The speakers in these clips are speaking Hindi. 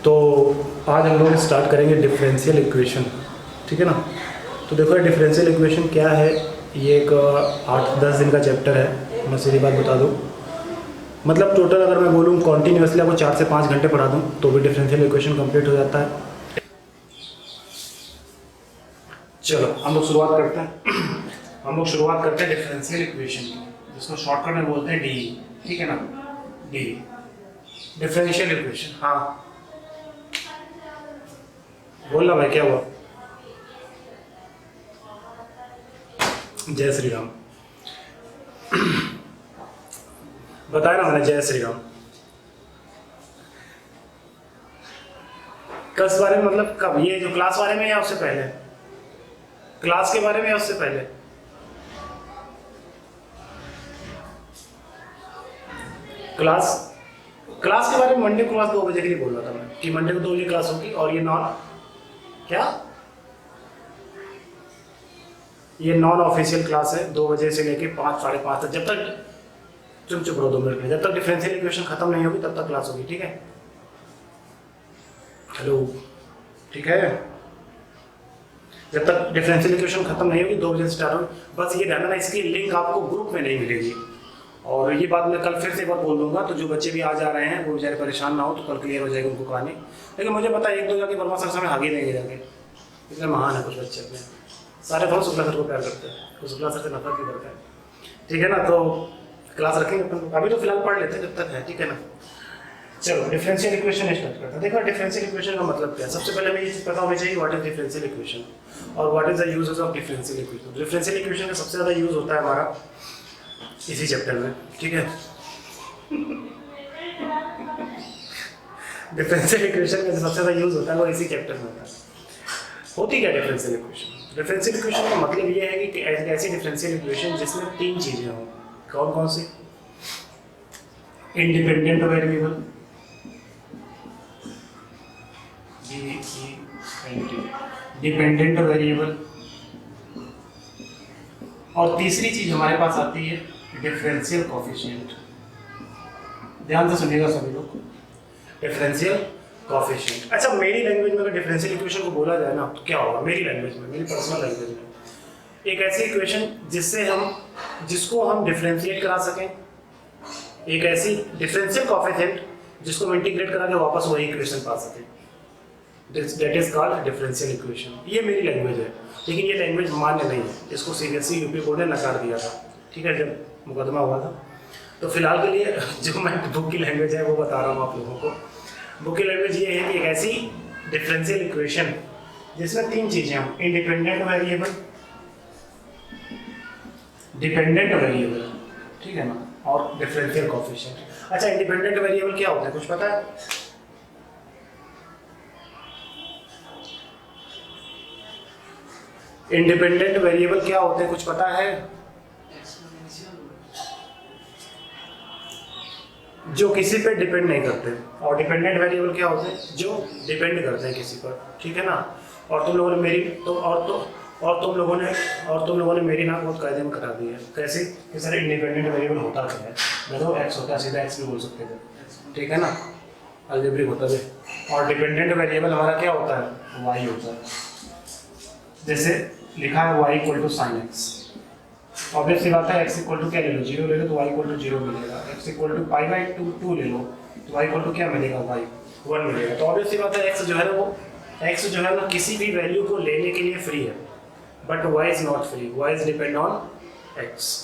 तो आज हम लोग स्टार्ट करेंगे डिफरेंशियल इक्वेशन, ठीक है ना। तो देखो डिफरेंशियल इक्वेशन क्या है, ये एक 8-10 दिन का चैप्टर है। मैं सीधी बात बता दूँ, मतलब टोटल अगर मैं बोलूँ कॉन्टीन्यूसली आपको 4 से 5 घंटे पढ़ा दूँ तो भी डिफरेंशियल इक्वेशन कंप्लीट हो जाता है। चलो हम लोग शुरुआत करते हैं हम लोग शुरुआत करते हैं डिफरेंशियल इक्वेशन की, जिसको शॉर्टकट में बोलते हैं डी, ठीक है ना। D differential equation. हाँ बोलना भाई, क्या हुआ? जय श्री राम। बताया ना मैंने, जय श्री राम। किस बारे में, मतलब कब? ये जो क्लास बारे में या उससे पहले? क्लास के बारे में या उससे पहले? क्लास के बारे में मंडे को क्लास 2 बजे के लिए बोल रहा था मैं कि मंडे को 2 बजे क्लास होगी। और ये नॉन ऑफिशियल क्लास है, 2 बजे से लेके 5-5:30 तक। जब तक चुप रहो 2 मिनट में, जब तक डिफरेंशियल इक्वेशन खत्म नहीं होगी तब तक क्लास होगी, ठीक है। हेलो, ठीक है। जब तक डिफरेंशियल इक्वेशन खत्म नहीं होगी 2 बजे से स्टार्ट होगी। बस ये ध्यान रखना, इसकी लिंक आपको ग्रुप में नहीं मिलेगी। और ये बात मैं कल फिर से एक बार बोल दूंगा, तो जो बच्चे भी आज आ रहे हैं वो बेचारे परेशान ना हो, तो कल क्लियर हो जाएगी उनको कहानी। लेकिन मुझे पता है 1-2 जाके वर्मा सर में आगे नहीं जाके, इतने महान है कुछ बच्चे अपने। सारे थोड़ा शुक्ला सर को प्यार करते हैं, तो शुक्ला सर से नफरत भी करते हैं, ठीक है ना। तो क्लास रखेंगे अभी तो फिलहाल पढ़ लेते हैं जब तक है, ठीक है ना। चलो डिफरेंशियल इक्वेशन स्टार्ट करते हैं। देखो डिफरेंशियल इक्वेशन का मतलब क्या है। सबसे पहले हमें ये चीज़ पता होनी चाहिए व्हाट इज डिफरेंशियल इक्वेशन और what is the uses of differential equation. Differential equation का सबसे ज़्यादा यूज होता है हमारा इसी चैप्टर में, ठीक है। डिफरेंशियल इक्वेशन का सबसे ज़्यादा यूज होता है वो इसी चैप्टर में होता है। होती क्या डिफरेंशियल इक्वेशन? डिफरेंशियल इक्वेशन का मतलब ये है कि ऐसी डिफरेंशियल इक्वेशन जिसमें 3 चीज़ें हों। कौन कौन सी? इंडिपेंडेंट वेरिएबल, डिपेंडेंट वेरिएबल, और तीसरी चीज हमारे पास आती है डिफरेंशियल कोएफिशिएंट। ध्यान से सुनिएगा सभी लोग, डिफरेंशियल कोएफिशिएंट। अच्छा, मेरी लैंग्वेज में अगर डिफरेंशियल इक्वेशन को बोला जाए ना तो क्या होगा? मेरी लैंग्वेज में, मेरी पर्सनल लैंग्वेज में, एक ऐसी इक्वेशन जिसको हम डिफरेंशिएट करा सकें, एक ऐसी डिफरेंशियल कोएफिशिएंट जिसको हम इंटीग्रेट करा के वापस वही इक्वेशन पा सकें। That is called differential equation. ये मेरी लैंग्वेज है, लेकिन ये लैंग्वेज मान्य नहीं है। इसको सीबीएसई यूपी बोर्ड ने नकार दिया था, ठीक है, जब मुकदमा हुआ था। तो फिलहाल के लिए जो मैं बुक की लैंग्वेज है वो बता रहा हूँ आप लोगों को। बुक की लैंग्वेज ये है कि एक ऐसी डिफरेंशियल इक्वेशन जिसमें 3 चीज़ें हैं, इंडिपेंडेंट वेरिएबल, डिपेंडेंट वेरिएबल, ठीक है ना, और डिफरेंशियल कोएफिशिएंट। अच्छा, इंडिपेंडेंट वेरिएबल क्या होता है, कुछ पता है? इंडिपेंडेंट वेरिएबल क्या होते हैं, कुछ पता है? जो किसी पे डिपेंड नहीं करते। और डिपेंडेंट वेरिएबल क्या होते हैं? जो डिपेंड करते हैं किसी पर, ठीक है ना। और तुम लोगों ने मेरी और तुम लोगों ने मेरी नाक बहुत कायदे में करा दी है। कैसे कि सर इंडिपेंडेंट वेरिएबल होता क्या है? देखो एक्स होता है, सीधा एक्स भी बोल सकते थे, ठीक है ना, अलजेब्रिक होता है। और डिपेंडेंट वेरिएबल हमारा क्या होता है? वाई होता है। जैसे लिखा है y equal to sine x, obvious सी बात है x इक्वल टू क्या ले लो, 0 ले लो तो y इक्वल टू 0 मिलेगा। x equal to pi by 2 ले लो तो y इक्वल टू क्या मिलेगा? y 1 मिलेगा। तो ऑब्वियस सी बात है x जो है ना किसी भी वैल्यू को लेने के लिए फ्री है, but y is not free, y is depend on x।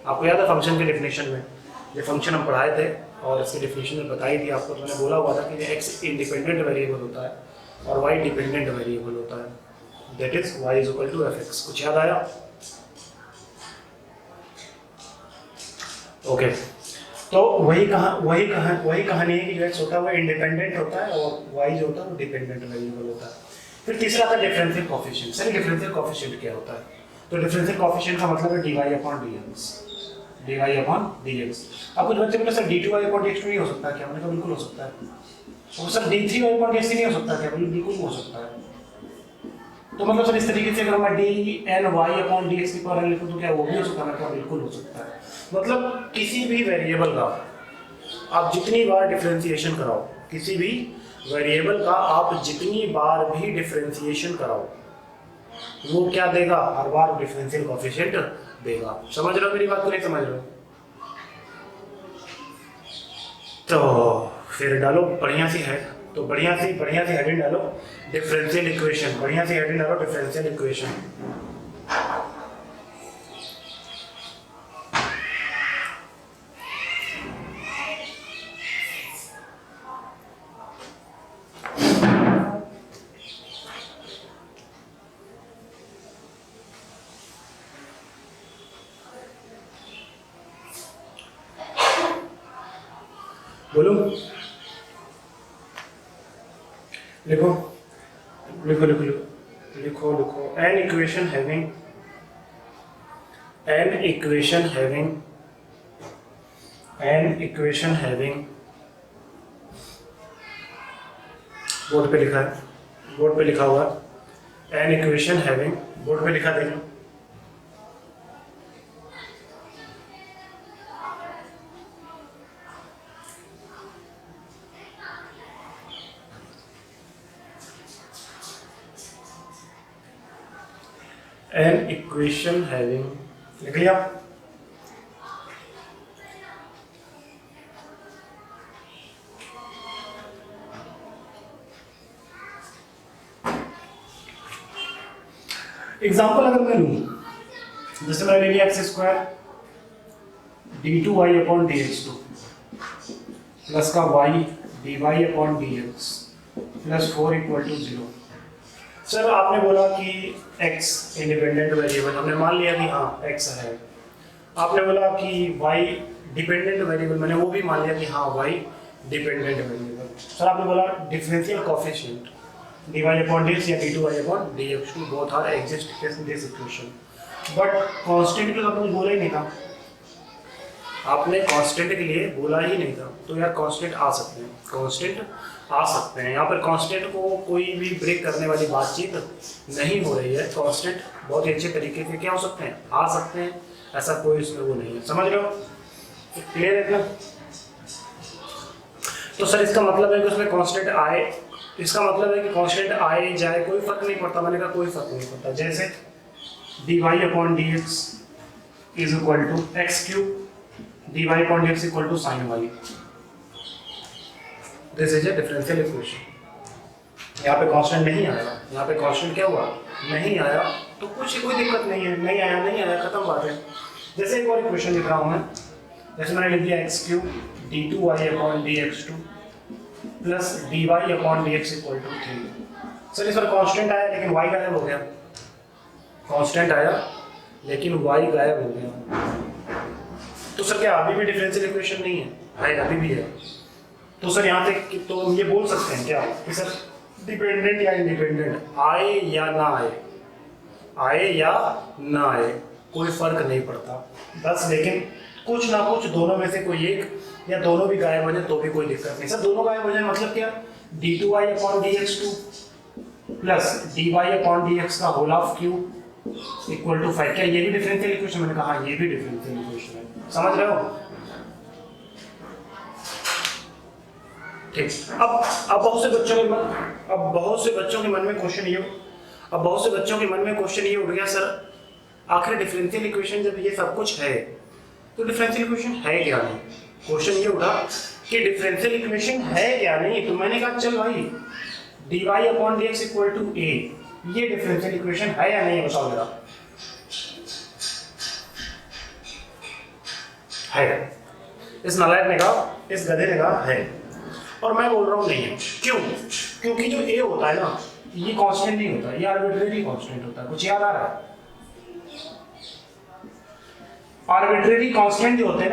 आपको याद है फंक्शन के डेफिनेशन में, ये फंक्शन हम पढ़ाए थे और इसकी डेफिनेशन में बताई थी आपको। तो मैंने बोला हुआ था कि x इंडिपेंडेंट वेरिएबल होता है और y डिपेंडेंट वेरिएबल होता है। That is y is equal to fx। कुछ याद आया? ओके, तो वही कहानी है कि जो x होता है वो इंडिपेंडेंट होता है और y जो होता है वो डिपेंडेंट वेरिएबल होता है। फिर तीसरा आता है differential coefficient. Sir differential coefficient क्या होता है? तो डिफरेंशियल कोएफिशिएंट का मतलब है dy/dx। अब कुछ बच्चे बोले सर d2y/dx नहीं हो सकता क्या? मैंने कहा बिल्कुल हो सकता है। और सर d3y/dx नहीं हो सकता क्या? बिल्कुल हो सकता है। तो मतलब सर इस तरीके से अगर मैं dny/dx की पावर लिखूं तो क्या वो भी हो सकता है? बिल्कुल हो सकता है। मतलब किसी भी वेरिएबल का आप जितनी बार डिफरेंशिएशन कराओ, किसी भी वेरिएबल का आप जितनी बार भी डिफरेंशिएशन कराओ वो क्या देगा, हर बार डिफरेंशियल कोएफिशिएंट देगा। समझ रहे हो मेरी बात को, नहीं समझ रहे हो? तो फिर डालो बढ़िया सी है, तो बढ़िया सी हेडिंग डालो डिफरेंशियल इक्वेशन, बढ़िया सी हेडिंग डालो डिफरेंशियल इक्वेशन। बोलो, लिखो लिखो लिखो लिखो लिखो एन इक्वेशन हैविंग बोर्ड पे लिखा है, बोर्ड पे लिखा हुआ एन इक्वेशन हैविंग, बोर्ड पे लिखा देखो। एन इक्वेशन हैविंग लिख लिया। एग्जाम्पल अगर मैं लूं, जैसे मैंने ले लिया x square d2y upon dx2 plus का y dy upon dx plus 4 equal to 0। Sir आपने बोला कि x इंडिपेंडेंट वेरिएबल, हमने मान लिया कि हाँ x है। आपने बोला कि y डिपेंडेंट वेरिएबल, मैंने वो भी मान लिया कि हाँ y डिपेंडेंट वेरिएबल। सर आपने बोला differential coefficient dy upon dx या d2y upon dx2 both are exist in this equation, but constant के लिए आपने कुछ बोला ही नहीं था, आपने कांस्टेंट के लिए बोला ही नहीं था। तो यार कांस्टेंट आ सकते हैं, यहाँ पर कांस्टेंट को कोई भी ब्रेक करने वाली बातचीत नहीं हो रही है। कांस्टेंट बहुत ही अच्छे तरीके से क्या हो सकते हैं, आ सकते हैं, ऐसा कोई इसमें वो नहीं है। समझ लो, क्लियर है क्या? तो सर इसका मतलब है कि उसमें कांस्टेंट आए, इसका मतलब है कि कांस्टेंट आए जाए कोई फर्क नहीं पड़ता। मैंने कहा कोई फर्क नहीं पड़ता। जैसे dy upon dx is equal to x cube, dy upon dx equal to sine y। This is a differential equation. यहाँ पे कांस्टेंट नहीं आया, यहाँ पे कांस्टेंट क्या हुआ, नहीं आया, तो कुछ कोई दिक्कत नहीं है, नहीं आया, खत्म बात है। जैसे एक और इक्वेशन लिख रहा हूँ मैं, जैसे मैंने लिख दिया x cube d2y upon dx2 plus dy upon dx equal to 3। Sir इस पर कांस्टेंट आया लेकिन y गायब हो गया, कांस्टेंट आया लेकिन y गायब हो गया। तो सर क्या अभी भी डिफरेंशियल इक्वेशन नहीं है? अभी भी है। तो सर यहाँ पे तो हम ये बोल सकते हैं क्या कि सर डिपेंडेंट या इंडिपेंडेंट, आए या ना आए, कोई फर्क नहीं पड़ता बस, लेकिन कुछ ना कुछ दोनों में से कोई एक या दोनों भी गायब हो जाए तो भी कोई दिक्कत नहीं। सर दोनों गायब हो जाए मतलब क्या, d2y upon dx2 plus dy upon dx का whole of cube equal to 5। क्या ये भी डिफरेंशियल इक्वेशन? मैंने कहा ये भी डिफरेंशियल इक्वेशन है। समझ रहे हो? ठीक। अब बहुत से बच्चों के मन में क्वेश्चन ये उठ गया, सर आखिर डिफरेंशियल इक्वेशन जब ये सब कुछ है तो डिफरेंशियल इक्वेशन है क्या नहीं? क्वेश्चन ये उठा कि डिफरेंशियल इक्वेशन है क्या नहीं। तो मैंने कहा चल भाई dy upon dx equal to a, ये डिफरेंशियल इक्वेशन है या नहीं, बताओ जरा। है। इस नालायक ने कहा, इस गधे ने कहा है, और मैं बोल रहा हूँ नहीं है। क्यों? क्योंकि जो a होता है ना, ये कांस्टेंट नहीं होता, ये आर्बिट्रेरी कांस्टेंट होता है। कुछ याद आ रहा है? आर्बिट्रेरी कांस्टेंट जो होते हैं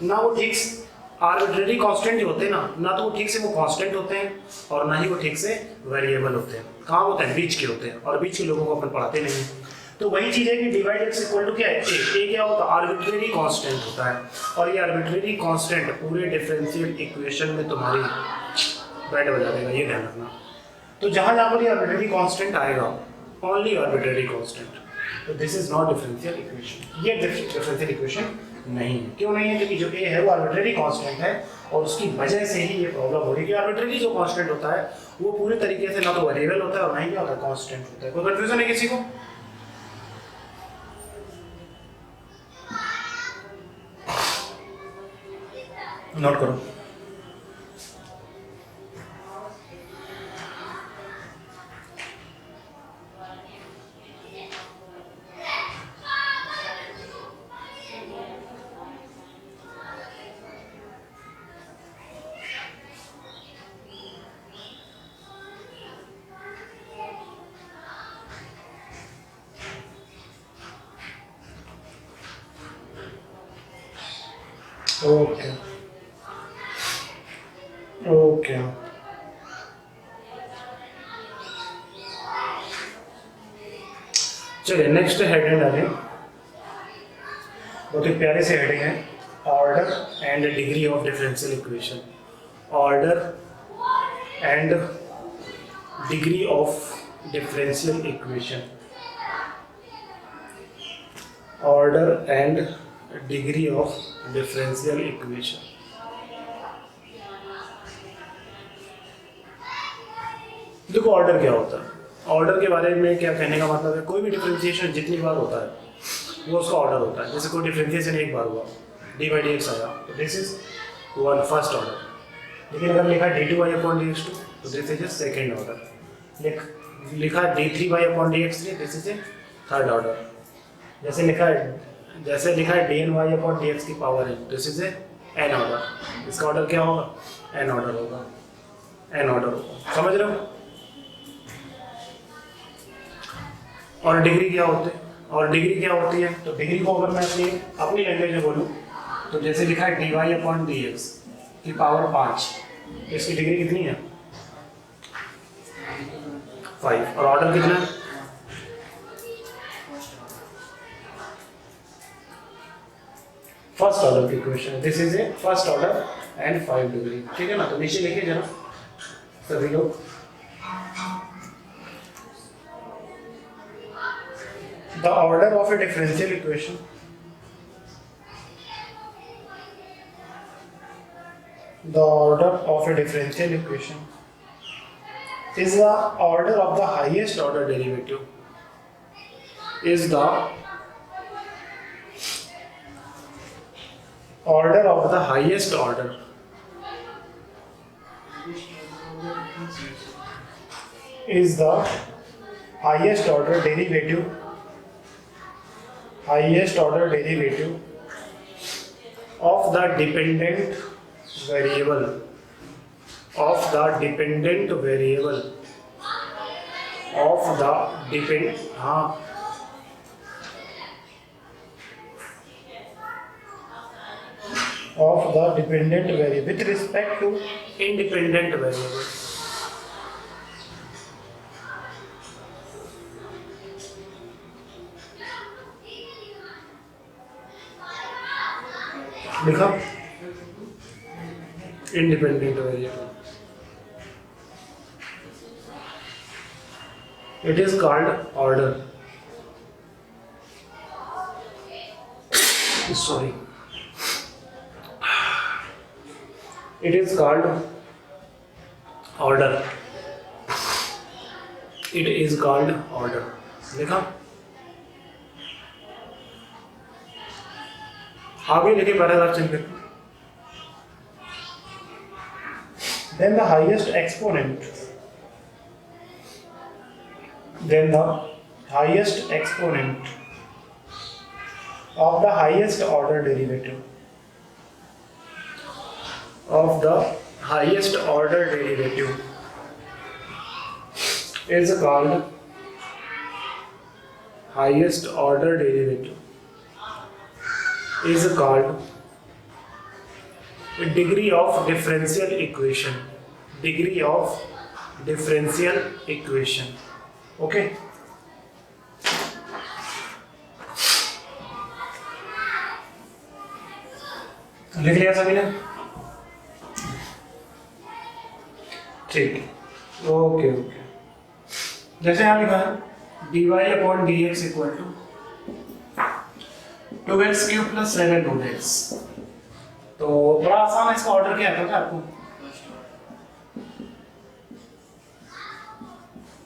ना वो ठीक से आर्बिट्रेरी कांस्टेंट जो होते हैं ना तो वो ठीक से वो कांस्टेंट होते हैं और ना ही वो ठीक से वेरिएबल होते हैं। कहाँ होते हैं? बीच के होते हैं, और बीच के लोगों को अपन पढ़ाते नहीं हैं। तो वही चीज है कि डिवाइड एक्स इक्वल टू क्या है, ए क्या होता है? आर्बिट्रेरी कांस्टेंट होता है, और ये आर्बिट्रेरी कांस्टेंट पूरे डिफरेंशियल इक्वेशन में तुम्हारी बैठ बजा देगा, ये ध्यान रखना। तो जहाँ पर ये आर्बिट्रेरी कांस्टेंट आएगा, ओनली आर्बिट्रेरी कांस्टेंट, तो this is not differential equation, ये डिफरेंशियल इक्वेशन नहीं है। क्यों नहीं है? क्योंकि जो ए है वो आर्बिट्रेरी कांस्टेंट है और उसकी वजह से ही ये प्रॉब्लम हो रही है कि आर्बिट्रेरी जो कांस्टेंट होता है वो पूरे तरीके से ना तो वेरिएबल होता है और ना ही क्या होता है, कांस्टेंट होता है। कोई कंफ्यूजन है किसी को? नोट करो। ओके ओके, चलिए नेक्स्ट हेडिंग डालें। बहुत ही प्यारे से हेडिंग है, order and degree of differential equation. Order and degree of differential equation. Order and degree of differential equation. देखो ऑर्डर क्या होता है, ऑर्डर के बारे में क्या कहने का मतलब है, कोई भी डिफरेंशिएशन जितनी बार होता है वो उसका ऑर्डर होता है। जैसे कोई डिफरेंशिएशन एक बार हुआ, डी बाई डी एक्स आया, तो this is one first order. लेकिन अगर लिखा D two Y upon D X two, तो this is a second order. लिखा D three Y upon D X three, this is a third order. जैसे लिखा है D N Y upon D X की पावर है, this is a N order. इसका ऑर्डर क्या होगा? एन ऑर्डर होगा, एन ऑर्डर होगा। समझ रहे हो? और डिग्री क्या होती है? और डिग्री क्या होती है? तो डिग्री को अगर मैं अपनी लैंग्वेज में बोलूँ तो जैसे लिखा है D Y upon D X की पावर 5, इसकी डिग्री कितनी है? 5। और ऑर्डर कितना है? फर्स्ट ऑर्डर की equation. This is A first order and 5 degree. ठीक है ना? तो नीचे लिखिए जरा सभी लोग। The order of a differential equation is the order of the highest order derivative. Is the order of the highest order. Is the highest order derivative. Highest order derivative of the dependent variable, of the dependent variable, of the depend of the dependent variable with respect to independent variable. लिखा independent variable. It is called order. Sorry, it is called order. It is called order. लिखा? आगे लिखे पैराग्राफ चेंज करके। Then the highest exponent of the highest order derivative is called highest order derivative is called degree of differential equation. Degree of differential equation. Okay. लिख लिया सभी ने? ठीक, ओके ओके। जैसे यहाँ लिखा है dy upon D X equal to 2x³ plus 7√x। तो बड़ा आसान है, इसका ऑर्डर क्या है पता है आपको?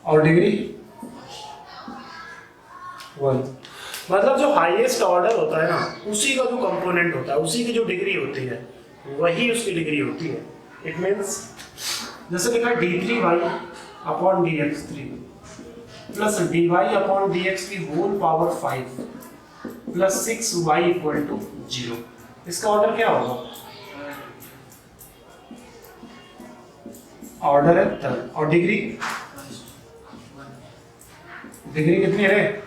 और डिग्री 1। मतलब जो हाईएस्ट ऑर्डर होता है ना, उसी का जो कंपोनेंट होता है, उसी की जो डिग्री होती है, वही उसकी डिग्री होती है। इट मीन्स जैसे लिखा d3y upon dx3 plus dy upon dx की whole power 5 plus 6y equal to 0। इसका ऑर्डर क्या होगा? ऑर्डर है थर्ड। और डिग्री कितनी है?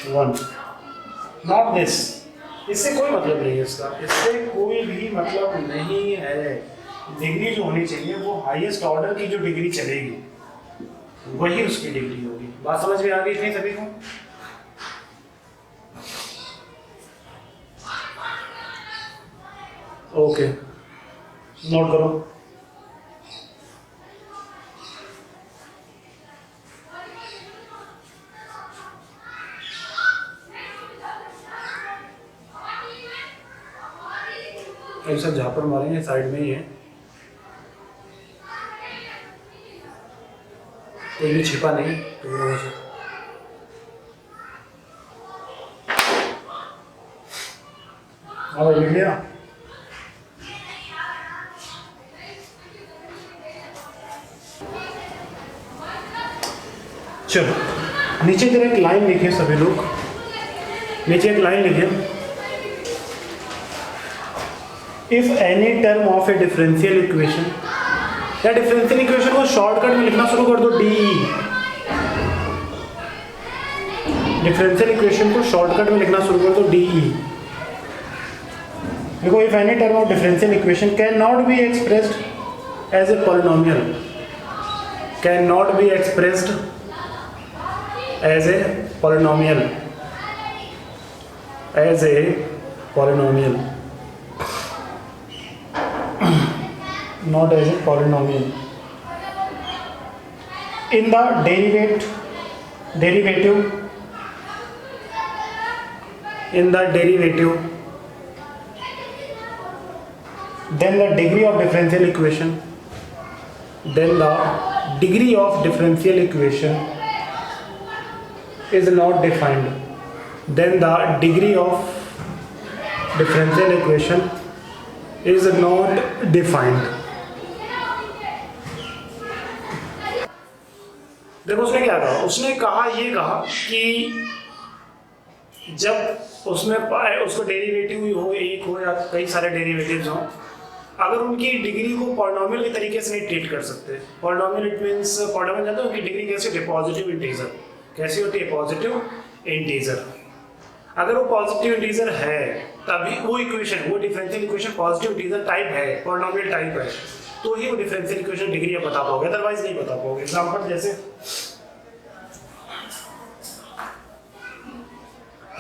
1। Not this. इससे कोई मतलब नहीं है, इससे कोई भी मतलब नहीं है। डिग्री जो होनी चाहिए वो हाईएस्ट ऑर्डर की जो डिग्री चलेगी वही उसकी डिग्री होगी। बात समझ में आ गई इतनी सभी को? ओके, नोट करो। ऐसा झापड़ मारेंगे, साइड में ही है, कोई भी छिपा नहीं तुम लोगों से। हाँ लिख लिया। चलो नीचे की एक लाइन लिखे सभी लोग, नीचे एक लाइन लिखे। If any term of a differential equation, या डिफरेंशियल इक्वेशन को शॉर्टकट में लिखना शुरू कर दो, DE। डिफरेंशियल इक्वेशन को शॉर्टकट में लिखना शुरू कर दो, DE। देखो, if any term of differential equation can not be expressed as a polynomial, can not be expressed as a polynomial, as a polynomial, not as a polynomial, in the derivative, in the derivative, then the degree of differential equation, then the degree of differential equation is not defined, then the degree of differential equation is not defined। देखो उसने क्या कहा, उसने कहा ये कहा कि जब उसमें उसको डेरिवेटिव हो, एक हो या कई सारे डेरिवेटिव्स हो, अगर उनकी डिग्री को पॉलिनोमियल के तरीके से नहीं ट्रीट कर सकते। पॉलिनोमियल इट मींस, पॉलिनोमियल जानते हो उनकी डिग्री कैसी होती है? Positive integer. कैसी होती है? Positive integer. अगर वो पॉजिटिव इंटीजर है तभी वो इक्वेशन, वो differential equation positive integer type है, पॉलिनोमियल टाइप है, तो ही वो डिफरेंशियल इक्वेशन डिग्री आप बता पाओगे, अदरवाइज नहीं बता पाओगे। एग्जांपल जैसे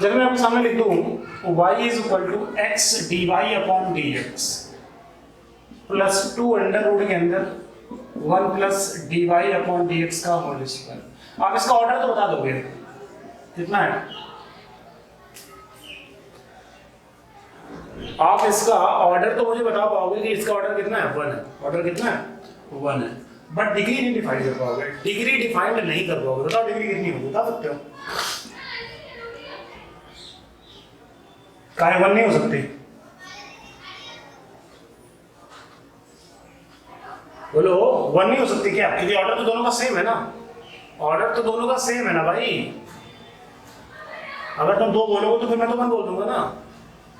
जब मैं आपके सामने लिख दूं y is equal to x dy upon dx plus 2 under root के अंदर 1 प्लस dy अपॉन dx का होल स्क्वायर, आप इसका ऑर्डर तो बता दोगे कितना है? आप इसका ऑर्डर तो मुझे बता पाओगे कि इसका ऑर्डर कितना है? 1 है। ऑर्डर कितना है? 1 है। बट डिग्री नहीं डिफाइन कर पाओगे, डिग्री डिफाइंड नहीं कर पाओगे। बताओ डिग्री कितनी होगी, बता सकते हो? काहे 1 नहीं हो सकती? बोलो 1 नहीं हो सकती क्या? क्योंकि ऑर्डर तो दोनों का सेम है ना, ऑर्डर तो दोनों का सेम है ना भाई। अगर तुम 2 बोलोगे तो फिर मैं तो 1 बोल दूंगा ना।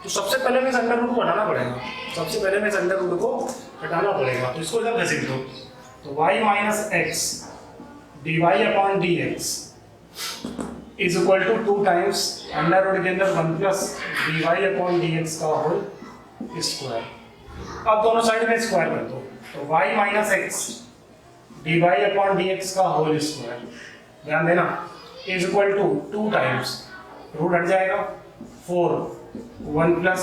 तो सबसे पहले मैं इस अंडर रूट को हटाना पड़ेगा, सबसे पहले मैं इस अंडर रूट को हटाना पड़ेगा। तो इसको इधर घसीट दो, तो y minus x dy upon dx is equal to 2 times under root के अंदर 1 प्लस dy अपॉन dx का होल स्क्वायर। अब दोनों साइड में स्क्वायर कर दो, तो y minus x dy upon dx का होल स्क्वायर, ध्यान देना, is equal to 2 times root हट जाएगा 4 1 प्लस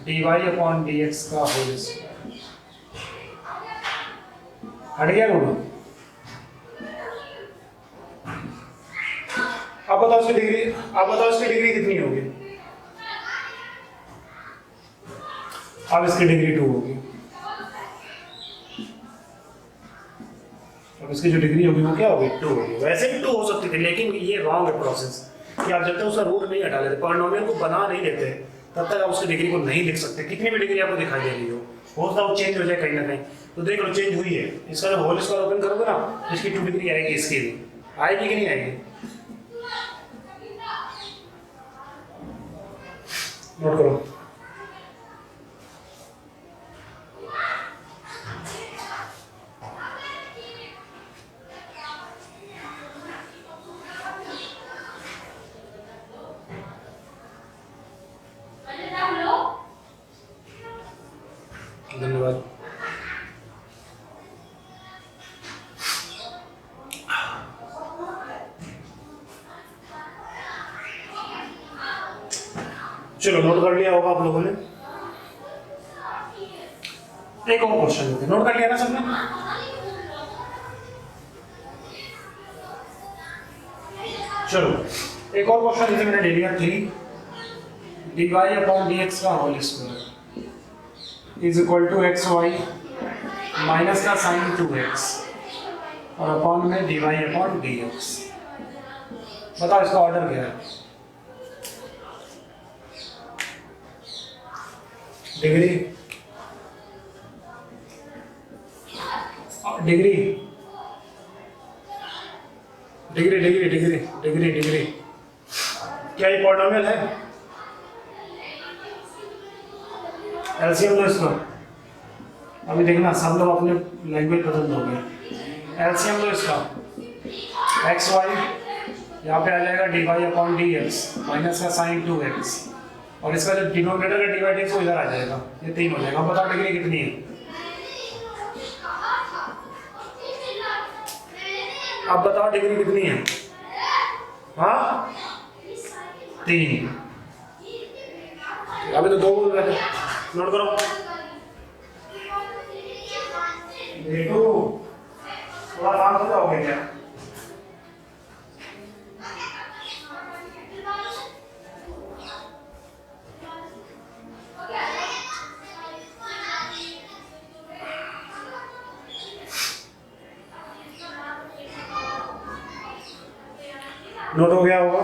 dy अपॉन dx का होल स्क्वायर, हट गया रूट। अब बताओ इसकी डिग्री, अब बताओ इसकी डिग्री कितनी होगी। अब इसकी डिग्री 2 होगी। अब इसकी जो डिग्री होगी वो क्या होगी, 2 होगी। वैसे भी 2 हो सकती थी, लेकिन ये रॉन्ग है प्रोसेस कि आप जब तक उसका रूट नहीं हटा लेते, पॉलिनोमियल को बना नहीं लेते, तब तक आप उसकी डिग्री को नहीं लिख सकते, कितनी भी डिग्री आपको दिखाई दे रही हो सकता है वो चेंज हो जाए कहीं ना कहीं। तो देख लो चेंज हुई है, इसका जब होल स्क्वायर ओपन करोगे ना, इसकी 2 डिग्री आएगी, इसकी भी आएगी कि नहीं आएगी, नोट करो। धन्यवाद। चलो नोट कर लिया होगा आप लोगों ने। एक और क्वेश्चन लेते हैं, नोट कर लिया ना सबने। चलो एक और क्वेश्चन जैसे मैंने ले लिया, 3 dy अपॉन dx का whole square is equal to x y minus का साइन 2x और अपॉन में dy अपॉन dx। बताओ इसका ऑर्डर क्या है, degree degree degree degree degree degree degree क्या ये पॉलिनोमियल है, एलसीएम लो इसका। अभी देखना सब लोग अपने लैंग्वेज पसंद हो गए। एलसीएम लो इसका, एक्स वाई यहाँ पे आ जाएगा d Y upon D x minus का साइन 2x और इसका जो डिनोमिनेटर का डिवाइड एक्स वो इधर आ जाएगा, ये 3 हो जाएगा। अब बताओ डिग्री कितनी है, अब बताओ डिग्री कितनी है, हाँ 3। अभी तो 2 बोल रहे थे, नोट करो। देखो थोड़ा काम होता हो गया क्या, नोट हो गया होगा।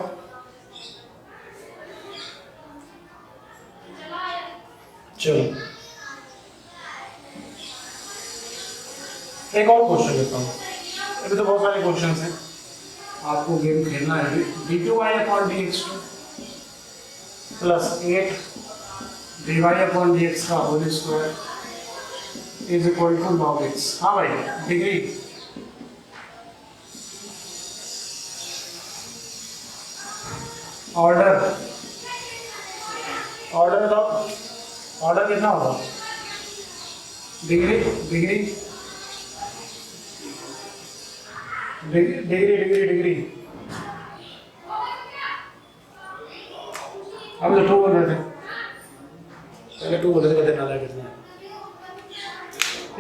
चलो एक और क्वेश्चन लेता हूँ, अभी तो बहुत सारे क्वेश्चन हैं, आपको गेम खेलना है। d2y upon dx2 plus 8 dy upon dx का whole square is equal to log x। हाँ भाई डिग्री ऑर्डर, ऑर्डर बताओ, ऑर्डर कितना होगा, degree degree degree degree degree अब तो 2 बोल रहे थे, पहले 2 बोल रहे थे, कहते ना कितना है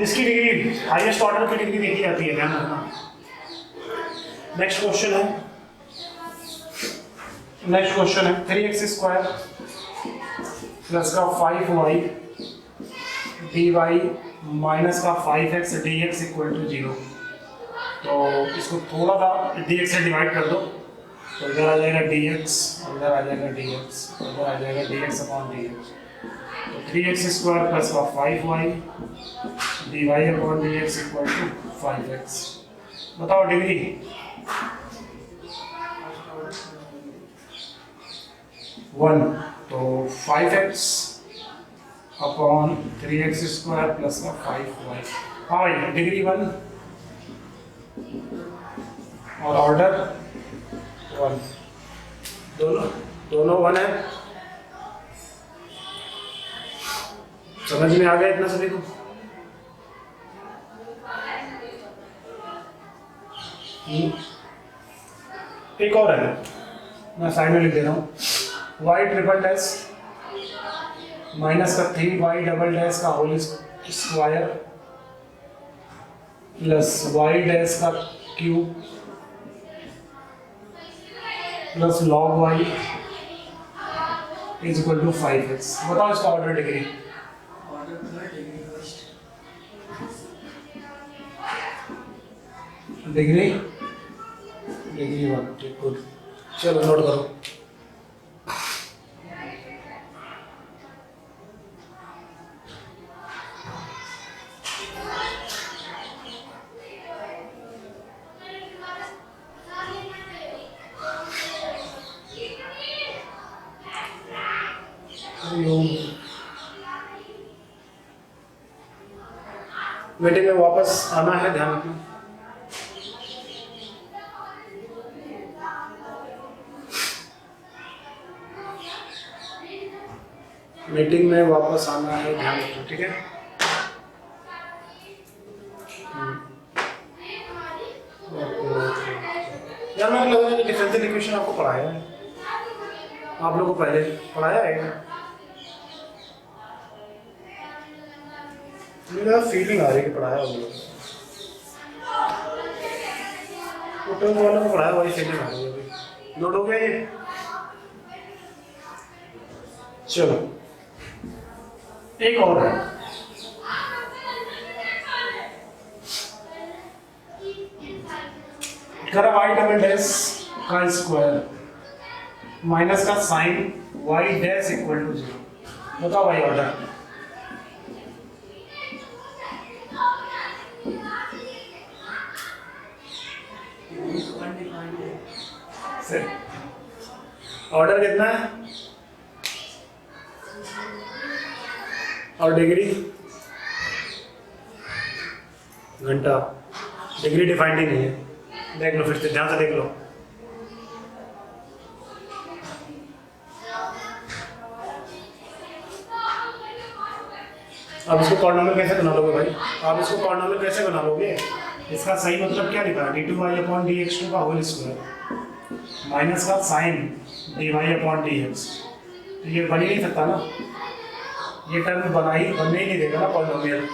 इसकी डिग्री, हाईएस्ट ऑर्डर की डिग्री देखी जाती है, ध्यान रखना। नेक्स्ट क्वेश्चन है, नेक्स्ट क्वेश्चन है 3x स्क्वायर प्लस का 5y dy माइनस का 5x dx इक्वल टू 0। तो इसको थोड़ा सा dx से डिवाइड कर दो, तो इधर आ जाएगा dx, इधर आ जाएगा dx, इधर आ जाएगा dx अपॉन dx। तो 3x स्क्वायर प्लस का 5y dy upon dx equal to 5x। बताओ डिग्री, वन, तो 5x upon 3x square plus का 5y। हाँ भाई डिग्री 1 और ऑर्डर 1, दोनों 1 है। समझ में आ गया इतना सभी को? एक और है, मैं साइड में लिख दे रहा हूँ, y ट्रिपल डैश माइनस का 3y डबल डैश का whole square plus y dash का cube plus log Y is equal to 5x। बताओ इसका ऑर्डर डिग्री। Degree degree 1। ठीक, गुड। चलो नोट करो। मीटिंग में वापस आना है, ध्यान रखना। मीटिंग में वापस आना है, ध्यान रखना, ठीक है। यार मेरे को लग रहा है डिफरेंशियल इक्वेशन आपको पढ़ाया है, आप लोगों को पहले पढ़ाया है। मेरा फीलिंग आ रही है कि पढ़ाया हम लोग टोटल वालों को पढ़ाया, वही फीलिंग आ रही है। अभी नोट हो गया ये। चलो एक और है, करा वाई डबल डैश का स्क्वायर माइनस का sine y dash equal to 0। बताओ भाई ऑर्डर। ऑर्डर कितना है और डिग्री घंटा। डिग्री डिफाइंड ही नहीं है, देख लो फिर से, ध्यान से देख लो। अब इसको पॉलिनोमियल कैसे बना लोगे भाई? आप इसको पॉलिनोमियल कैसे बना लोगे? इसका सही मतलब क्या लिखा है? d2y/dx2 का होल स्क्वायर माइनस का साइन dy/dx। तो ये बन ही नहीं सकता ना, ये टर्म बनने ही नहीं देगा ना पॉलिनोमियल।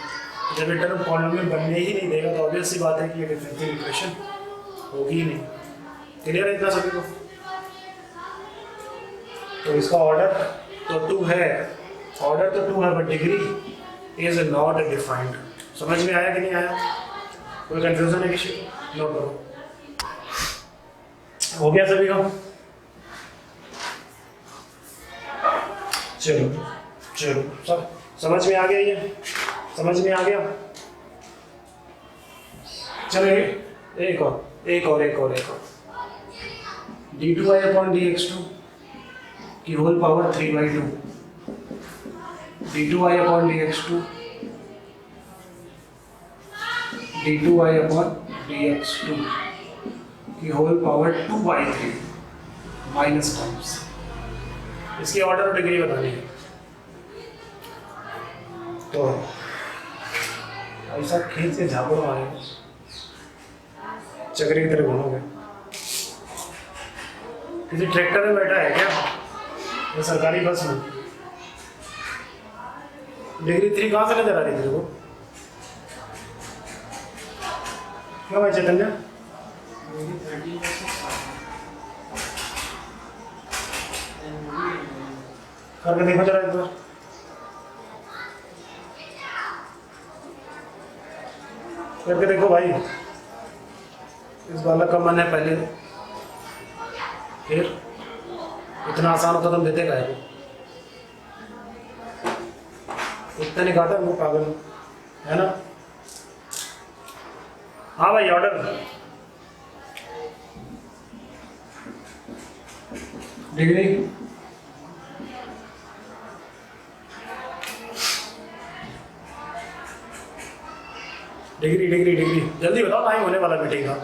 जब ये टर्म पॉलिनोमियल बनने ही नहीं देगा तो ऑब्वियस सी बात है कि ये डिफरेंशियल इक्वेशन होगी ही नहीं। क्लियर है इतना सभी को? तो इसका ऑर्डर तो 2 है, ऑर्डर तो 2 है, but degree is not defined. समझ में आया कि नहीं आया? कोई कंफ्यूजन है किसी को? नोट करो। हो गया सभी का? चलो चलो, सब समझ में आ गया? ये समझ में आ गया? चलो एक और d2y/dx2 की होल पावर 3/2। d2y/dx2 की होल पावर 2/3 माइनस टर्म्स। इसकी ऑर्डर और डिग्री बतानी है। तो ऐसा खींच के झापड़ मारे चक्री की तरह घूमोगे। किसी ट्रैक्टर में बैठा है क्या या सरकारी बस में? डिग्री 3 कहाँ से नजर आ रही थी वो? क्यों भाई चैतन्य? करके देखो जरा एक बार। करके देखो भाई, इस बालक का मन है पहले, फिर इतना आसान होता तो हम देते काहे? इतना नहीं खाता वो पागल है ना। हाँ भाई order degree degree degree degree जल्दी बताओ, टाइम होने वाला मीटिंग का।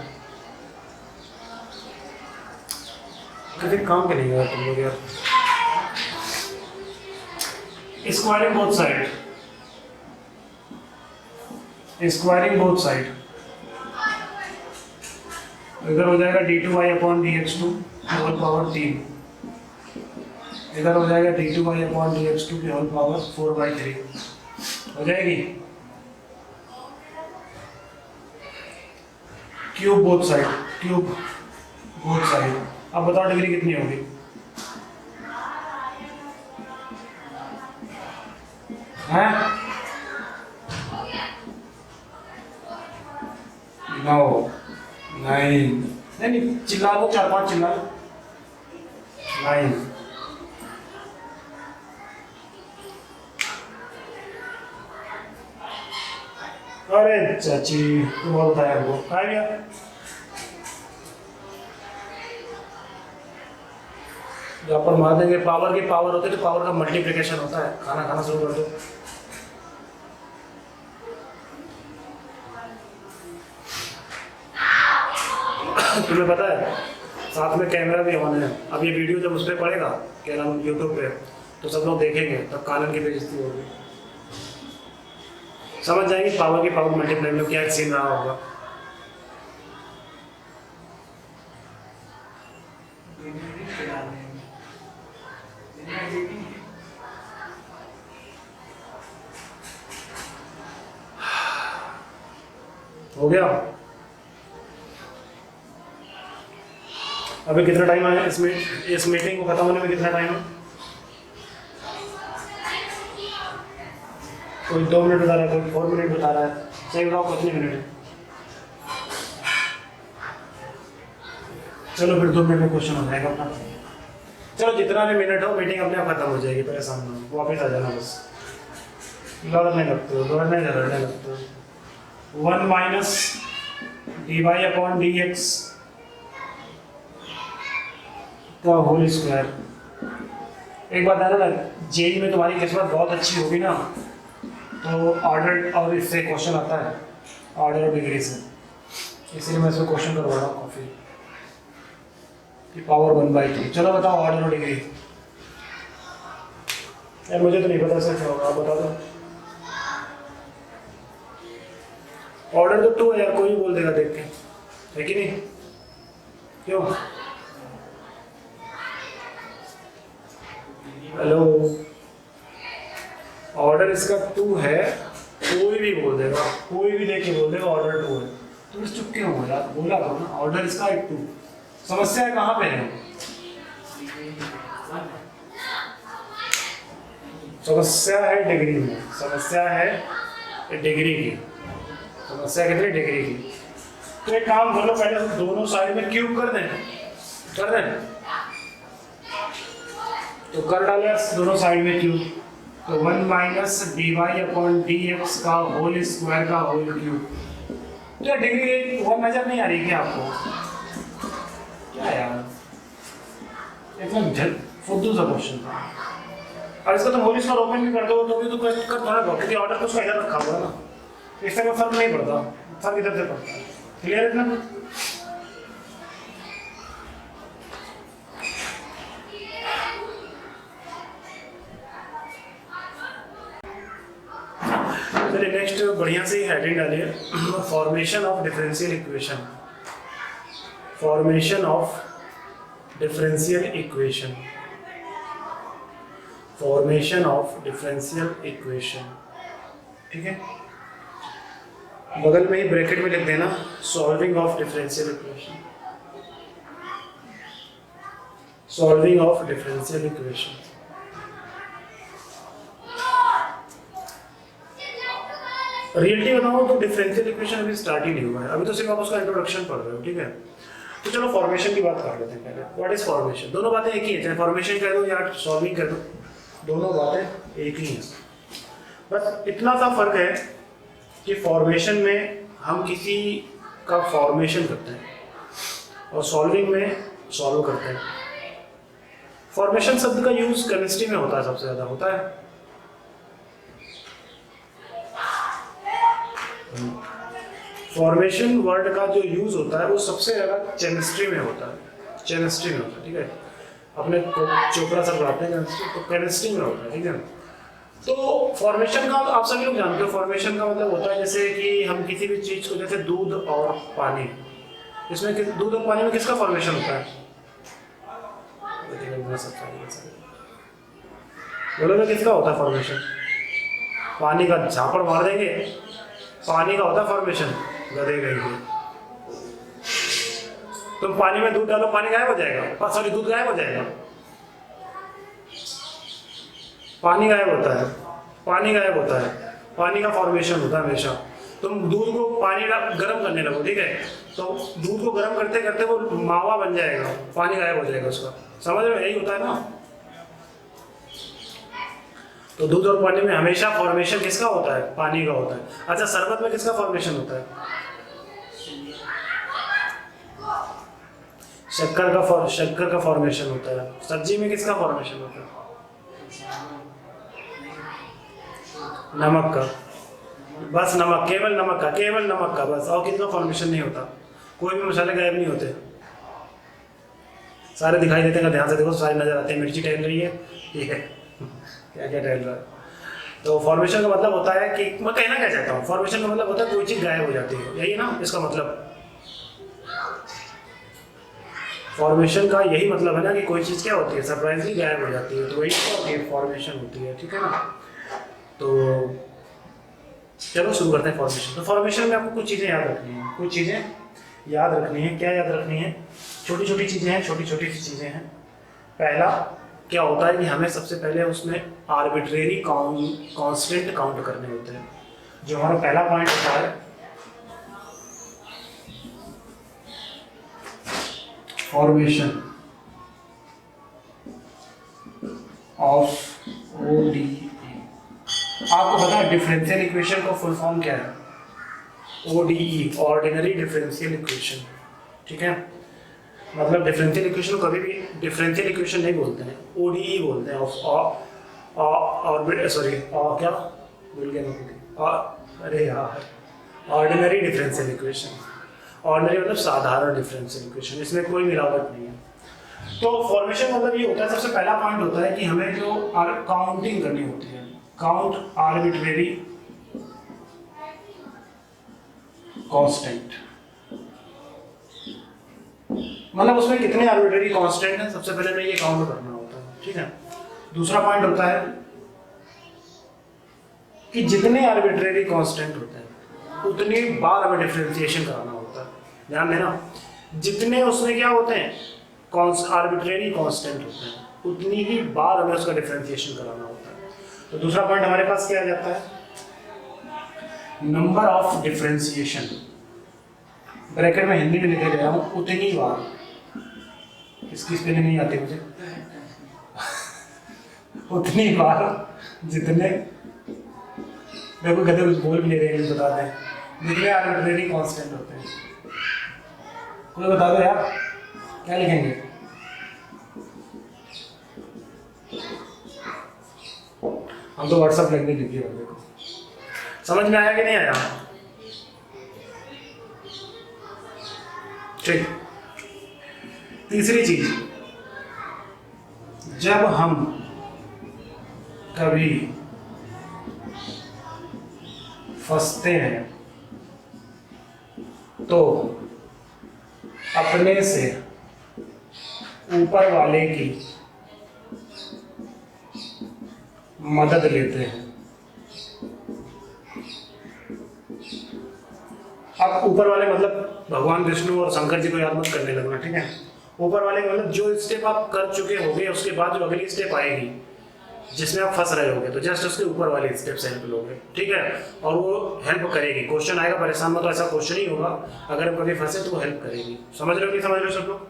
किसी काम के नहीं यार तुम लोग यार। Squaring both side, squaring both side. इधर हो जाएगा d2y/dx2 की होल पावर 3, इधर हो जाएगा d2y/dx2 की होल पावर 4/3 हो जाएगी। Cube both side, cube both side अब बताओ डिग्री कितनी होगी? हैं? 9 9 नहीं चिल्ला लो, 4-5 चिल्ला लो। 9। अरे चाची तुम और बताया हमको कहा गया? जब अपन मार देंगे पावर की पावर होती है तो पावर का मल्टीप्लिकेशन होता है। खाना खाना शुरू कर दो। तुम्हें पता है साथ में कैमरा भी ऑन है। अब ये वीडियो जब उस पर पड़ेगा क्या नाम यूट्यूब पे, तो सब लोग देखेंगे, तब कानन की बेइज्जती होगी। समझ जाएंगे पावर की पावर मल्टीप्लाई में क्या सीन रहा होगा। हो गया? अभी कितना टाइम है इस मीटिंग को खत्म होने में? कितना टाइम है? कोई 2 मिनट बता रहा है, कोई 4 मिनट बता रहा है। सही बताओ कितने मिनट है? चलो फिर 2 मिनट में क्वेश्चन हो जाएगा अपना। चलो जितना भी मिनट हो मीटिंग अपने आप खत्म हो जाएगी, परेशान ना हो, वापस आ जाना बस। लड़ने लगते हो, लड़ने लगते हो। 1 माइनस dy/dx का होल स्क्वायर। एक बात है ना, जेई में तुम्हारी किस्मत बहुत अच्छी होगी ना, तो ऑर्डर और इससे क्वेश्चन आता है ऑर्डर और डिग्री से, इसीलिए मैं इसमें क्वेश्चन करवा रहा हूँ काफ़ी कि पावर 1/3। चलो बताओ ऑर्डर और डिग्री। यार मुझे तो नहीं पता सर क्या होगा, आप बता दो। ऑर्डर तो 2 है यार, कोई भी बोल देगा देख के, है कि नहीं? क्यों? हेलो, ऑर्डर इसका 2 है, कोई भी बोल देगा, कोई भी देख के बोल देगा ऑर्डर 2 है। तुम चुप क्यों हो यार? बोला करो ना ऑर्डर इसका 2। समस्या कहाँ पे है? समस्या है डिग्री में, समस्या है डिग्री की। समस्या कितनी? डिग्री की। तो एक काम करो, पहले दोनों साइड में क्यूब कर दें, कर दें तो कर डाले दोनों साइड में क्यूब, तो 1 माइनस dy/dx का होल स्क्वायर का होल क्यूब। क्या डिग्री 1 नजर नहीं आ रही क्या आपको? क्या यार एकदम फुद्दू सा क्वेश्चन था। और इसका तुम होल स्क्वायर ओपन भी कर दो तो भी तो क्वेश्चन कर थोड़ा बहुत, क्योंकि ऑर्डर कुछ इधर रखा हुआ है ना, इससे कोई फर्क नहीं पड़ता, फर्क इधर से पड़ता है। क्लियर है ना? चलिए नेक्स्ट बढ़िया से हेडिंग डालिए, formation of differential equation. Formation of differential equation. Formation of differential equation. ठीक है, बगल में ही ब्रैकेट में लिख देना solving of differential equation. Solving of differential equation. Reality बताऊं तो डिफरेंशियल इक्वेशन अभी स्टार्ट ही नहीं हुआ है, अभी तो सिर्फ आप उसका इंट्रोडक्शन पढ़ रहे हो। ठीक है, तो चलो फॉर्मेशन की बात कर लेते हैं पहले। What is formation? दोनों बातें एक ही है, चाहे फॉर्मेशन कह दो या सॉल्विंग कह दो, दोनों बातें एक ही हैं। बस इतना सा फर्क है कि फॉर्मेशन में हम किसी का फॉर्मेशन करते हैं और सॉल्विंग में सॉल्व करते हैं। फॉर्मेशन शब्द का यूज केमिस्ट्री में होता है, सबसे ज्यादा होता है। फॉर्मेशन वर्ड का जो यूज होता है वो सबसे ज्यादा केमिस्ट्री में होता है, केमिस्ट्री में होता है। ठीक है, अपने चोपड़ा सर पढ़ाते हैं केमिस्ट्री, तो केमिस्ट्री में होता है। ठीक है, तो फॉर्मेशन का आप सभी लोग जानते हो, फॉर्मेशन का मतलब होता है जैसे कि हम किसी भी चीज को, जैसे दूध और पानी, इसमें दूध और पानी में किसका फॉर्मेशन होता है? बोलो ना, किसका होता है फॉर्मेशन? पानी का। झापड़ मार देंगे, पानी का होता है फॉर्मेशन, गधे कहेंगे। तुम पानी में दूध डालो, पानी गायब हो जाएगा, सॉरी दूध गायब हो जाएगा, पानी गायब होता है, पानी गायब होता है, पानी का फॉर्मेशन होता है हमेशा। तुम दूध को पानी गर्म करने लगो, ठीक है, तो दूध को गर्म करते करते वो मावा बन जाएगा, पानी गायब हो जाएगा उसका, समझ रहे हो, यही होता है ना। तो दूध और पानी में हमेशा फॉर्मेशन किसका होता है, पानी का होता है। अच्छा शरबत में किसका फॉर्मेशन होता है, शक्कर का फॉर्मेशन होता है। सब्जी में किसका फॉर्मेशन होता है, नमक का, बस नमक, केवल नमक का बस, और किसका फॉर्मेशन नहीं होता, कोई भी मसाले गायब नहीं होते, सारे दिखाई देते हैं, ध्यान से देखो सारे नजर आते हैं। मिर्ची टहल रही है, ठीक है, क्या क्या टहल रहा है। तो फॉर्मेशन का मतलब होता है कि मैं कहना क्या चाहता हूँ, फॉर्मेशन का मतलब होता है कोई चीज़ गायब हो जाती है, यही ना इसका मतलब। फॉर्मेशन का यही मतलब है ना कि कोई चीज़ क्या होती है, सरप्राइजली गायब हो जाती है, तो वही क्या होती है, फॉर्मेशन होती है, ठीक है ना। तो चलो शुरू करते हैं फॉर्मेशन। तो फॉर्मेशन में आपको कुछ चीज़ें याद रखनी है, कुछ चीज़ें याद रखनी है। क्या याद रखनी है, छोटी छोटी चीज़ें हैं, छोटी छोटी सी चीज़ें हैं। पहला क्या होता है कि हमें सबसे पहले उसमें आर्बिट्रेरी कांस्टेंट काउंट करने होते हैं। जो हमारा पहला पॉइंट होता है फॉर्मेशन ऑफ ओडीई। आपको पता है डिफरेंशियल इक्वेशन का फुल फॉर्म क्या है, ओडीई, ऑर्डिनरी डिफरेंशियल इक्वेशन, ठीक है। मतलब डिफरेंशियल इक्वेशन को कभी भी डिफरेंशियल इक्वेशन नहीं बोलते हैं, ओडीई बोलते हैं, सॉरी क्या भूल गया मैं, अरे यार, ऑर्डिनरी डिफरेंशियल इक्वेशन। ऑर्डिनरी मतलब साधारण डिफरेंशियल इक्वेशन, इसमें कोई मिलावट नहीं है। तो फॉर्मेशन मतलब ये होता है, सबसे पहला पॉइंट होता है कि हमें जो काउंटिंग करनी होती है, काउंट आर्बिट्रेरी कांस्टेंट, मतलब उसमें कितने आर्बिट्रेरी कांस्टेंट हैं, सबसे पहले हमें ये काउंट करना होता है, ठीक है। दूसरा पॉइंट होता है कि जितने आर्बिट्रेरी कांस्टेंट होते हैं उतनी बार हमें डिफरेंशिएशन कराना होता है। ध्यान देना, जितने उसमें क्या होते हैं आर्बिट्रेरी कांस्टेंट होते हैं, उतनी ही बार हमें उसका डिफरेंशिएशन कराना होता है। तो दूसरा पॉइंट हमारे पास क्या आ जाता है, नंबर ऑफ डिफरेंशिएशन, ब्रैकेट में हिंदी में लिखे गया हूं, उतनी बार, इसकी स्पेलिंग नहीं आती मुझे, उतनी बार जितने, देखो गधे कुछ बोल भी नहीं रहे, बताते हैं, जितने आर्बिट्रेरी कांस्टेंट होते हैं। कोई बता दो यार, क्या लिखेंगे, हम तो व्हाट्सएप लिखने लिखिए, देखो समझ में आया कि नहीं आया, ठीक। तीसरी चीज, जब हम कभी फंसते हैं तो अपने से ऊपर वाले की मदद लेते हैं। अब ऊपर वाले मतलब भगवान विष्णु और शंकर जी को याद मत करने लगना, ठीक है। ऊपर वाले मतलब जो स्टेप आप कर चुके होंगे, उसके बाद जो अगली स्टेप आएगी जिसमें आप फंस रहे होंगे, तो जस्ट उसके ऊपर वाले स्टेप से हेल्प लोगे, ठीक है। और वो हेल्प करेगी, क्वेश्चन आएगा, परेशान मत, तो ऐसा क्वेश्चन ही होगा, अगर हम कभी फंसे तो वो हेल्प करेगी। समझ रहे हो कि समझ रहे हो सब लोग।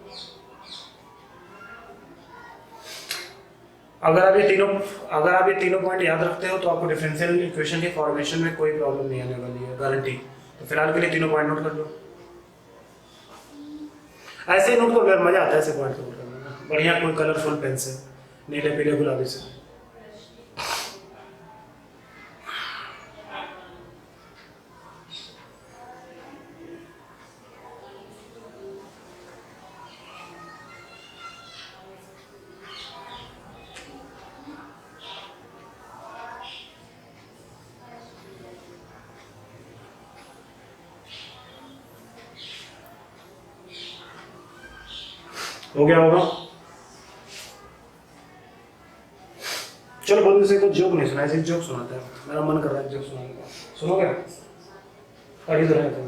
अगर आप ये तीनों पॉइंट याद रखते हो तो आपको डिफरेंशियल इक्वेशन के फॉर्मेशन में कोई प्रॉब्लम नहीं आने वाली है, गारंटी। तो फिलहाल के लिए तीनों पॉइंट नोट कर लो, ऐसे ही नोट करो, मजा आता है ऐसे पॉइंट नोट करने में, बढ़िया कोई कलरफुल पेन से, नीले पीले गुलाबी से। हो गया होगा। चलो बहुत दिन से कुछ जोक नहीं सुना, ऐसे जोक सुनाते हैं, मेरा मन कर रहा है जोक सुनाने का, सुनोगे? पढ़ी तो रहे थे।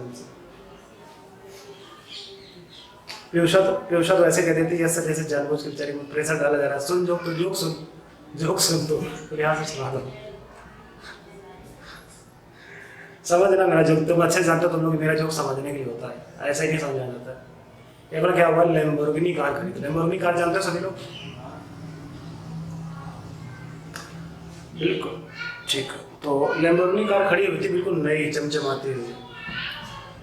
पीयूषा तो ऐसे कह देती है सर जैसे जानबूझ के बेचारी को प्रेशर डाला जा रहा है, सुन जोक तो जोक सुन तो यहाँ से सुना दो, समझना मेरा जोक। तुम अच्छे जानते हो तुम लोग मेरा जोक समझने के लिए होता है, ऐसा ही नहीं समझा जाता है। एक बार क्या हुआ, लैम्बोर्गिनी कार खरीदी। लैम्बोर्गिनी कार जानते हो सभी लोग? बिल्कुल ठीक। तो लैम्बोर्गिनी कार खड़ी हुई थी बिल्कुल नई चमचमाती हुई।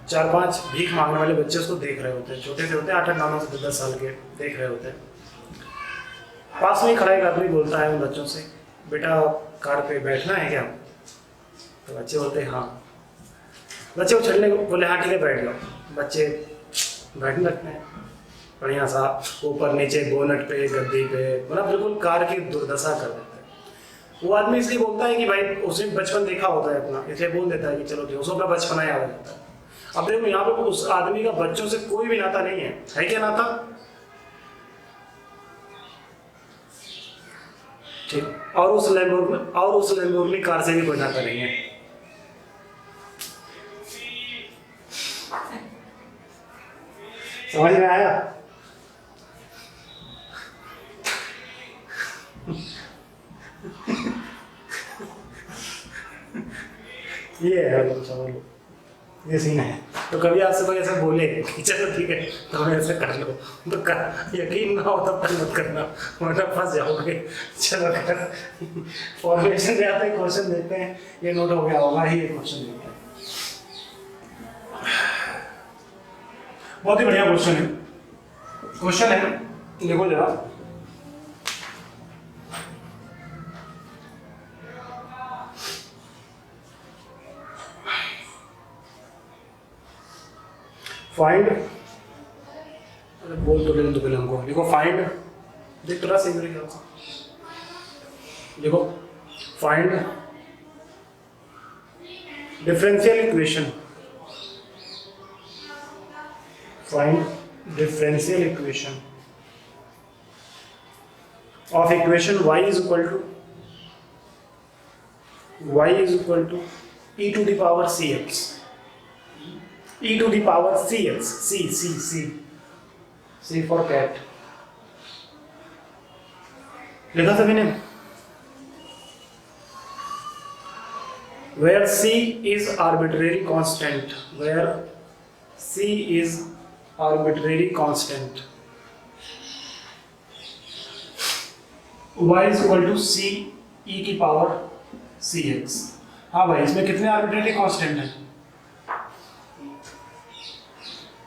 4-5 भीख मांगने वाले बच्चे उसको देख रहे होते हैं, छोटे से होते हैं 8-9 से 10 साल के, देख रहे होते हैं। पास में ही खड़ा एक आदमी बोलता है उन बच्चों से, बेटा कार पे बैठना है क्या? तो बच्चे बोलते हैं हाँ। बच्चे को चढ़ने को बोले हाँ ठीक है बैठ जाओ। बच्चे बैठने लगते हैं बढ़िया सा, ऊपर नीचे बोनट पे गद्दी पे, मतलब बिल्कुल कार की दुर्दशा कर देते हैं। वो आदमी इसलिए बोलता है कि भाई उसने बचपन देखा होता है अपना, इसलिए बोल देता है कि चलो ठीक, उसको अपना बचपना याद आ जाता है। अब देखो यहाँ पे उस आदमी का बच्चों से कोई भी नाता नहीं है क्या नाता? ठीक। और उस लैम्बोर्गिनी कार से भी कोई नाता नहीं है। समझ में आया? ये है समझ लो, ये सीन है। तो कभी आपसे कोई ऐसा बोले कि चलो ठीक है तो हमें ऐसा कर लो, तो यकीन ना हो तब तक मत करना वरना फंस जाओगे। चलो फॉर्मेशन में आते हैं, क्वेश्चन देखते हैं, ये नोट हो गया होगा ही, ये क्वेश्चन देखते हैं। बहुत ही बढ़िया क्वेश्चन है। क्वेश्चन है, देखो जरा, फाइंड, बोल तो लेकिन तो पहले हमको देखो, फाइंड, देख थोड़ा सही मेरे ख्याल से, देखो find differential equation, find differential equation of equation y is equal to e to the power cx, e to the power cx, c for cat, लिखा सभी ने? where c is arbitrary constant, where c is arbitrary constant, y is equal to c e की पावर cx। हाँ भाई, इसमें कितने आर्बिट्रेरी कांस्टेंट हैं?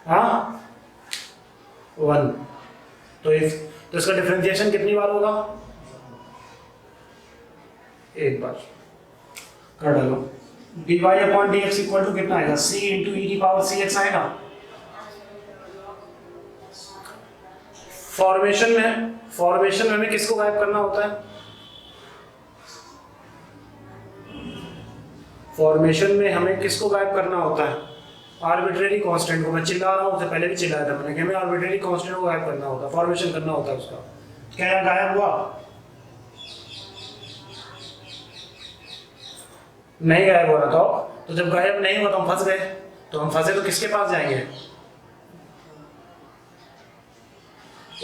हाँ 1। तो इसका डिफरेंशिएशन कितनी बार होगा? एक बार कर डालो। dy upon dx equal to कितना आएगा? c इंटू e की पावर cx आएगा। फॉर्मेशन में हमें किसको गायब करना होता है? फॉर्मेशन में हमें किसको गायब करना होता है? आर्बिट्रेरी कांस्टेंट को। मैं चिल्ला रहा हूँ, उससे पहले भी चिल्लाया था मैंने कि हमें आर्बिट्रेरी कांस्टेंट को गायब करना होता है, फॉर्मेशन करना होता है उसका। क्या यहाँ गायब हुआ? नहीं गायब हो रहा था। तो जब गायब नहीं हुआ तो हम फंस गए। तो हम फंसे तो किसके पास जाएंगे?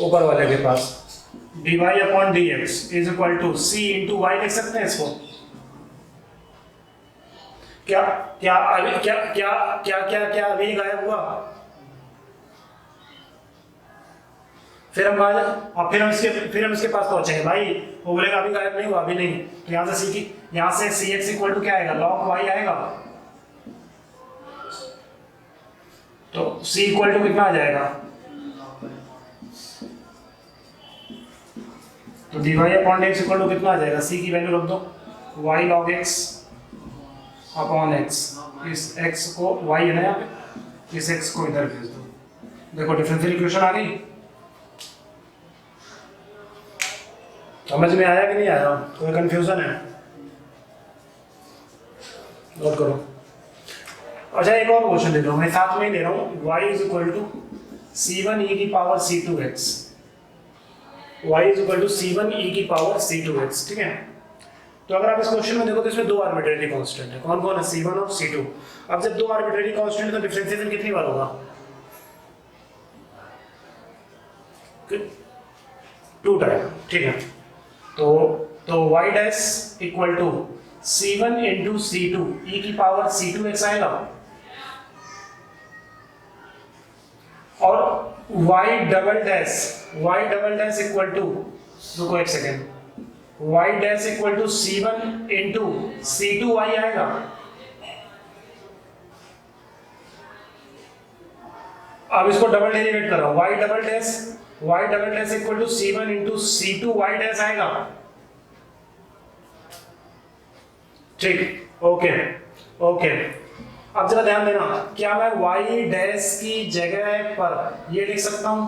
ऊपर वाले के पास। dy upon dx is equal to c into y लिख सकते हैं इसको। क्या क्या अभी क्या क्या क्या क्या क्या अभी गायब हुआ? फिर हम इसके पास पहुंचेंगे भाई। वो बोलेगा अभी गायब नहीं हुआ, अभी नहीं। तो यहाँ से cx इक्वल टू क्या आएगा? log y आएगा। तो c इक्वल टू कितना आ जाएगा? तो dy upon x equal to कितना आ जाएगा? c की वैल्यू रख दो, y log x upon x। इस x को y है ना यहाँ पे, इस x को इधर भेज दो। देखो डिफरेंशियल इक्वेशन आ गई। समझ में आया कि नहीं आया? कोई कंफ्यूजन है? नोट करो। अच्छा एक और क्वेश्चन दे दो, मैं साथ में ही दे रहा हूँ। y is equal to c1 e की power c2x, y is equal to c1 e की पावर c2x। ठीक है। तो अगर आप इस क्वेश्चन में देखो तो इसमें दो आर्बिट्रेरी कांस्टेंट है। कौन कौन है? c1 और c2। अब जब दो आर्बिट्रेरी कांस्टेंट है तो डिफरेंशिएशन कितनी बार होगा? 2 टाइम, ठीक है। तो y dash equal to C1 into C2 e की पावर C2x आएगा, और y double dash equal to, रुको एक second, y dash equal to C1 into C2y आएगा, अब इसको डबल डेरिवेट कर रहा हूं, y double dash equal to C1 into C2y dash आएगा, ठीक, ओके। अब जरा ध्यान देना, क्या मैं y डैश की जगह पर ये लिख सकता हूं,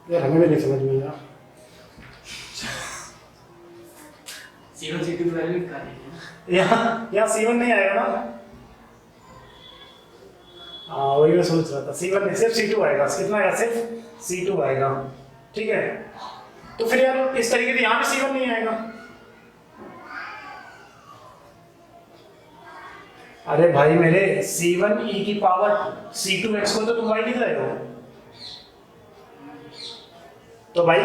यार हमें भी नहीं समझ में आया, C1 C2 की वैल्यू निकालेंगे। यहाँ C1 नहीं आएगा ना, हाँ वही मैं सोच रहा था, C1 नहीं, सिर्फ C2 आएगा, कितना आएगा, सिर्फ C2 आएगा, ठीक है। तो फिर यार इस तरीके से यहाँ पे C1 नहीं आएगा, अरे भाई मेरे C1 e की पावर C2x को तो तुम y लिख रहे हो, तो भाई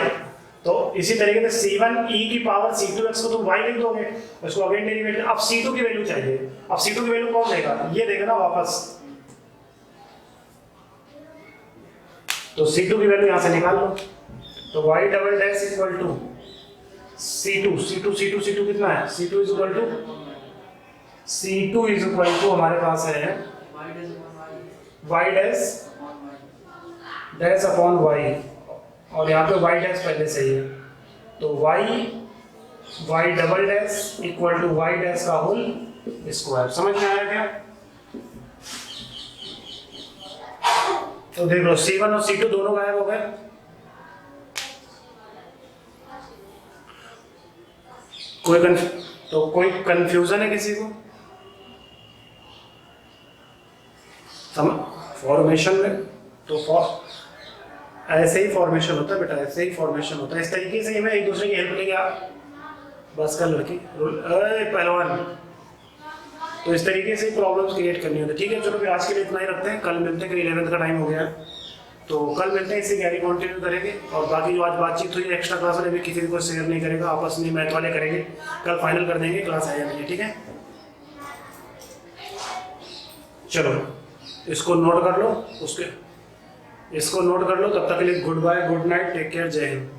तो इसी तरीके से C1 e की पावर C2x को तुम y लिख दोगे, उसको अगेन डेरिवेट, अब C2 की वैल्यू चाहिए, अब C2 की वैल्यू कौन देगा, ये देगा ना वापस, तो C2 की वैल्यू यहां से निकाल लो, तो y double dash equal to C2 कितना है, C2 इज इक्वल टू हमारे पास है y डैश अपॉन y, और यहाँ पे y डैश पहले से ही है, तो y double dash equal to y dash का होल स्क्वायर, समझ में आया क्या। तो देख लो C1 और C2 दोनों गायब हो गए, कोई कंफ्यूजन है किसी को, फॉर्मेशन में तो ऐसे ही फॉर्मेशन होता है बेटा, ऐसे ही फॉर्मेशन होता है, इस तरीके से ही मैं एक दूसरे की हेल्प लेके बस कर लड़की पहलवान, तो इस तरीके से प्रॉब्लम्स क्रिएट करनी होती है, ठीक है। चलो फिर आज के लिए इतना ही रखते हैं, कल मिलते हैं, 11th का टाइम हो गया है, तो कल मिलते हैं, इसी गैरी कंटिन्यू करेंगे, और बाकी जो आज बातचीत हुई एक्स्ट्रा क्लास वाले भी किसी को शेयर नहीं करेगा, आपस में मैथ वाले करेंगे, कल फाइनल कर देंगे क्लास है या नहीं, ठीक है। चलो इसको नोट कर लो, तब तक के लिए good bye, good night, take care, जय हिंद।